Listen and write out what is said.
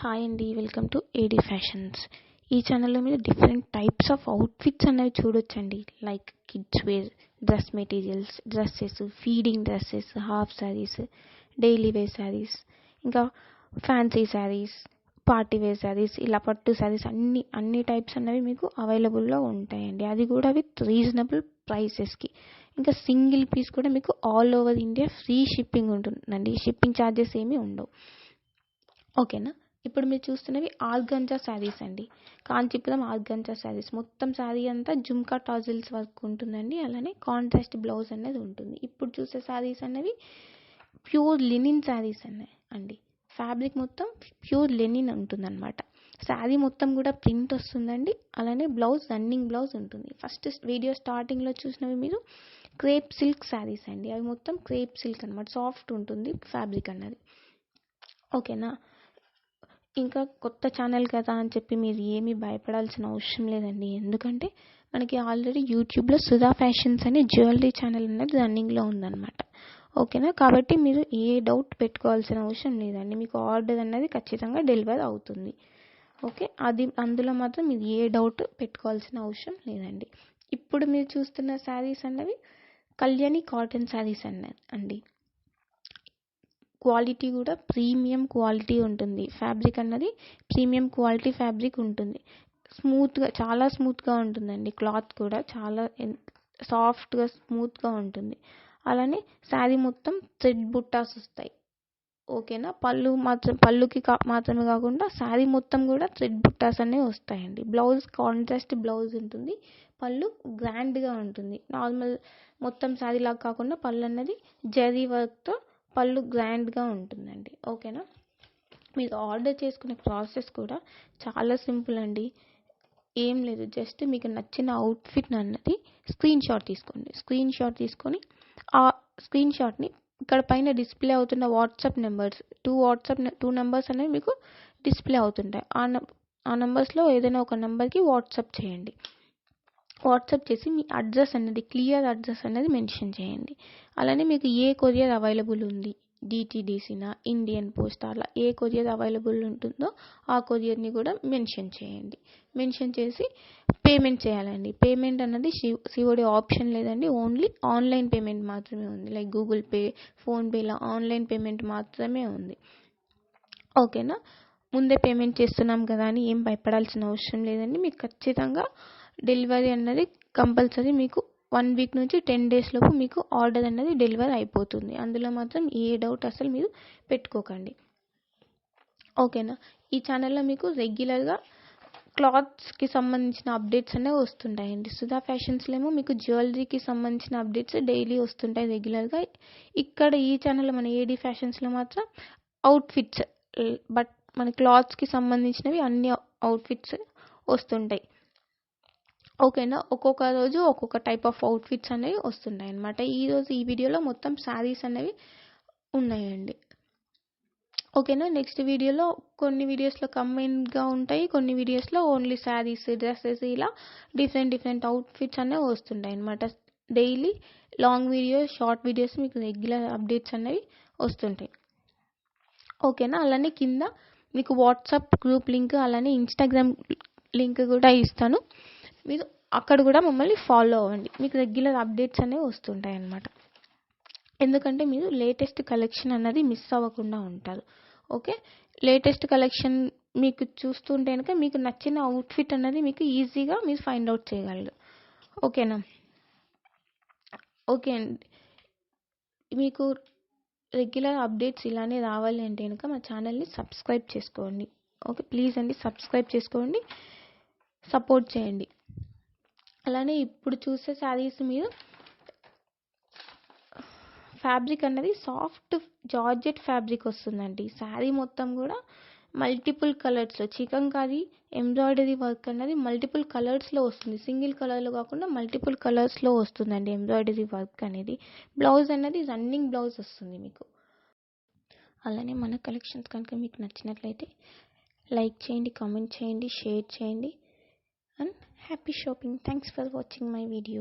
Hi అండి, welcome to AD fashions. ఈ ఛానల్లో మీరు డిఫరెంట్ టైప్స్ ఆఫ్ అవుట్ఫిట్స్ అనేవి చూడొచ్చండి. Like kids wear, dress materials, dresses, feeding dresses, half sarees, daily wear sarees, ఇంకా fancy sarees, party wear sarees, ఇలా పట్టు శారీస్ అన్ని టైప్స్ అనేవి మీకు అవైలబుల్లో ఉంటాయండి. అది కూడా విత్ రీజనబుల్ ప్రైసెస్కి. ఇంకా సింగిల్ పీస్ కూడా మీకు all over India free shipping ఉంటుందండి. షిప్పింగ్ ఛార్జెస్ ఏమీ ఉండవు. ఓకేనా. ఇప్పుడు మీరు చూస్తున్నవి ఆర్గంజా శారీస్ అండి. కాంచీపురం ఆర్గంజా శారీస్. మొత్తం శారీ అంతా జుమ్కా టాజిల్స్ వర్క్ ఉంటుందండి. అలానే కాంట్రాస్ట్ బ్లౌజ్ అనేది ఉంటుంది. ఇప్పుడు చూసే శారీస్ అనేవి ప్యూర్ లినిన్ శారీస్ అండి. ఫ్యాబ్రిక్ మొత్తం ప్యూర్ లెనిన్ ఉంటుందన్నమాట. శారీ మొత్తం కూడా ప్రింట్ వస్తుందండి. అలానే బ్లౌజ్ రన్నింగ్ బ్లౌజ్ ఉంటుంది. ఫస్ట్ వీడియో స్టార్టింగ్లో చూసినవి మీరు క్రేప్ సిల్క్ శారీస్ అండి. అవి మొత్తం క్రేప్ సిల్క్ అనమాట. సాఫ్ట్ ఉంటుంది ఫ్యాబ్రిక్ అన్నది. ఓకేనా. ఇంకా కొత్త ఛానల్ కదా అని చెప్పి మీరు ఏమీ భయపడాల్సిన అవసరం లేదండి. ఎందుకంటే మనకి ఆల్రెడీ యూట్యూబ్లో సుధా ఫ్యాషన్స్ అనే జ్యువెలరీ ఛానల్ అనేది రన్నింగ్లో ఉందన్నమాట. ఓకేనా. కాబట్టి మీరు ఏ డౌట్ పెట్టుకోవాల్సిన అవసరం లేదండి. మీకు ఆర్డర్ అన్నది ఖచ్చితంగా డెలివర్ అవుతుంది. ఓకే. అందులో మాత్రం మీరు ఏ డౌట్ పెట్టుకోవాల్సిన అవసరం లేదండి. ఇప్పుడు మీరు చూస్తున్న శారీస్ అన్నవి కళ్యాణి కాటన్ శారీస్ అండి. క్వాలిటీ కూడా ప్రీమియం క్వాలిటీ ఉంటుంది. ఫ్యాబ్రిక్ అన్నది ప్రీమియం క్వాలిటీ ఫ్యాబ్రిక్ ఉంటుంది. చాలా స్మూత్గా ఉంటుందండి. క్లాత్ కూడా చాలా సాఫ్ట్గా స్మూత్గా ఉంటుంది. అలానే శారీ మొత్తం థ్రెడ్ బుట్టాస్ వస్తాయి. ఓకేనా. పళ్ళుకి మాత్రమే కాకుండా శారీ మొత్తం కూడా థ్రెడ్ బుట్టాస్ అనేవి వస్తాయండి. బ్లౌజ్ కాంట్రాస్ట్ బ్లౌజ్ ఉంటుంది. పళ్ళు గ్రాండ్గా ఉంటుంది. నార్మల్ మొత్తం శారీ లాగా కాకుండా పళ్ళు అన్నది జరీ వర్క్తో పళ్ళు గ్రాండ్గా ఉంటుందండి. ఓకేనా. మీరు ఆర్డర్ చేసుకునే ప్రాసెస్ కూడా చాలా సింపుల్ అండి. ఏం లేదు, జస్ట్ మీకు నచ్చిన అవుట్ఫిట్ అన్నది స్క్రీన్ షాట్ తీసుకొని ఆ స్క్రీన్ షాట్ని ఇక్కడ పైన డిస్ప్లే అవుతున్న వాట్సాప్ నెంబర్స్, టూ నెంబర్స్ అనేవి మీకు డిస్ప్లే అవుతుంటాయి. ఆ నెంబర్స్లో ఏదైనా ఒక నెంబర్కి వాట్సాప్ చేయండి. వాట్సాప్ చేసి మీ అడ్రస్ అనేది క్లియర్ అడ్రస్ అనేది మెన్షన్ చేయండి. అలానే మీకు ఏ కొరియర్ అవైలబుల్ ఉంది, డిటీడీసీనా, ఇండియన్ పోస్ట్, అలా ఏ కొరియర్ అవైలబుల్ ఉంటుందో ఆ కొరియర్ని కూడా మెన్షన్ చేయండి. మెన్షన్ చేసి పేమెంట్ చేయాలండి. పేమెంట్ అన్నది సిఓడి ఆప్షన్ లేదండి. ఓన్లీ ఆన్లైన్ పేమెంట్ మాత్రమే ఉంది. లైక్ గూగుల్ పే, ఫోన్పే, ఇలా ఆన్లైన్ పేమెంట్ మాత్రమే ఉంది. ఓకేనా. ముందే పేమెంట్ చేస్తున్నాం కదా అని ఏం భయపడాల్సిన అవసరం లేదండి. మీకు ఖచ్చితంగా డెలివరీ అన్నది కంపల్సరీ మీకు 1 వీక్ నుంచి 10 days లోపు మీకు ఆర్డర్ అన్నది డెలివరీ అయిపోతుంది. అందులో మాత్రం ఏ డౌట్ అసలు మీరు పెట్టుకోకండి. ఓకేనా. ఈ ఛానల్లో మీకు రెగ్యులర్గా క్లాత్స్కి సంబంధించిన అప్డేట్స్ అనేవి వస్తుంటాయండి. సుధా ఫ్యాషన్స్లో ఏమో మీకు జ్యువెలరీకి సంబంధించిన అప్డేట్స్ డైలీ వస్తుంటాయి రెగ్యులర్గా. ఇక్కడ ఈ ఛానల్లో మన ఏడీ ఫ్యాషన్స్లో మాత్రం అవుట్ఫిట్స్, బట్ మన క్లాత్స్కి సంబంధించినవి అన్ని అవుట్ఫిట్స్ వస్తుంటాయి. ఓకేనా. ఒక్కొక్క రోజు ఒక్కొక్క టైప్ ఆఫ్ అవుట్ఫిట్స్ అనేవి వస్తుంటాయి అన్నమాట. ఈరోజు ఈ వీడియోలో మొత్తం శారీస్ అనేవి ఉన్నాయండి. ఓకేనా. నెక్స్ట్ వీడియోలో కొన్ని వీడియోస్లో కంబైన్డ్గా ఉంటాయి, కొన్ని వీడియోస్లో ఓన్లీ శారీస్, డ్రెస్సెస్, ఇలా డిఫరెంట్ అవుట్ఫిట్స్ అనేవి వస్తుంటాయి అన్నమాట. Daily long videos, short videos మీకు రెగ్యులర్ అప్డేట్స్ అనేవి వస్తుంటాయి. ఓకేనా. అలానే కింద మీకు వాట్సాప్ గ్రూప్ లింక్, అలానే ఇన్స్టాగ్రామ్ లింక్ కూడా ఇస్తాను. మీరు అక్కడ కూడా మమ్మల్ని ఫాలో అవ్వండి. మీకు రెగ్యులర్ అప్డేట్స్ అనేవి వస్తుంటాయి అన్నమాట. ఎందుకంటే మీరు లేటెస్ట్ కలెక్షన్ అన్నది మిస్ అవ్వకుండా ఉంటారు. ఓకే. లేటెస్ట్ కలెక్షన్ మీకు చూస్తుంటే కనుక మీకు నచ్చిన అవుట్ఫిట్ అన్నది మీకు ఈజీగా మీరు ఫైండ్ అవుట్ చేయగలరు. ఓకేనా. ఓకే అండి. మీకు రెగ్యులర్ అప్డేట్స్ ఇలానే రావాలి అంటే కనుక మా ఛానల్ని సబ్స్క్రైబ్ చేసుకోండి. ఓకే. ప్లీజ్ అండి, సబ్స్క్రైబ్ చేసుకోండి, సపోర్ట్ చేయండి. అలానే ఇప్పుడు చూసే శారీస్ మీరు ఫ్యాబ్రిక్ అన్నది సాఫ్ట్ జార్జెట్ ఫ్యాబ్రిక్ వస్తుందండి. శారీ మొత్తం కూడా మల్టిపుల్ కలర్స్లో చికంకారీ ఎంబ్రాయిడరీ వర్క్ అన్నది మల్టిపుల్ కలర్స్లో వస్తుంది. సింగిల్ కలర్లో కాకుండా మల్టిపుల్ కలర్స్లో వస్తుందండి ఎంబ్రాయిడరీ వర్క్ అనేది. బ్లౌజ్ అన్నది రన్నింగ్ బ్లౌజ్ వస్తుంది మీకు. అలానే మన కలెక్షన్స్ కనుక మీకు నచ్చినట్లయితే లైక్ చేయండి, కామెంట్ చేయండి, షేర్ చేయండి. And happy shopping. Thanks for watching my video.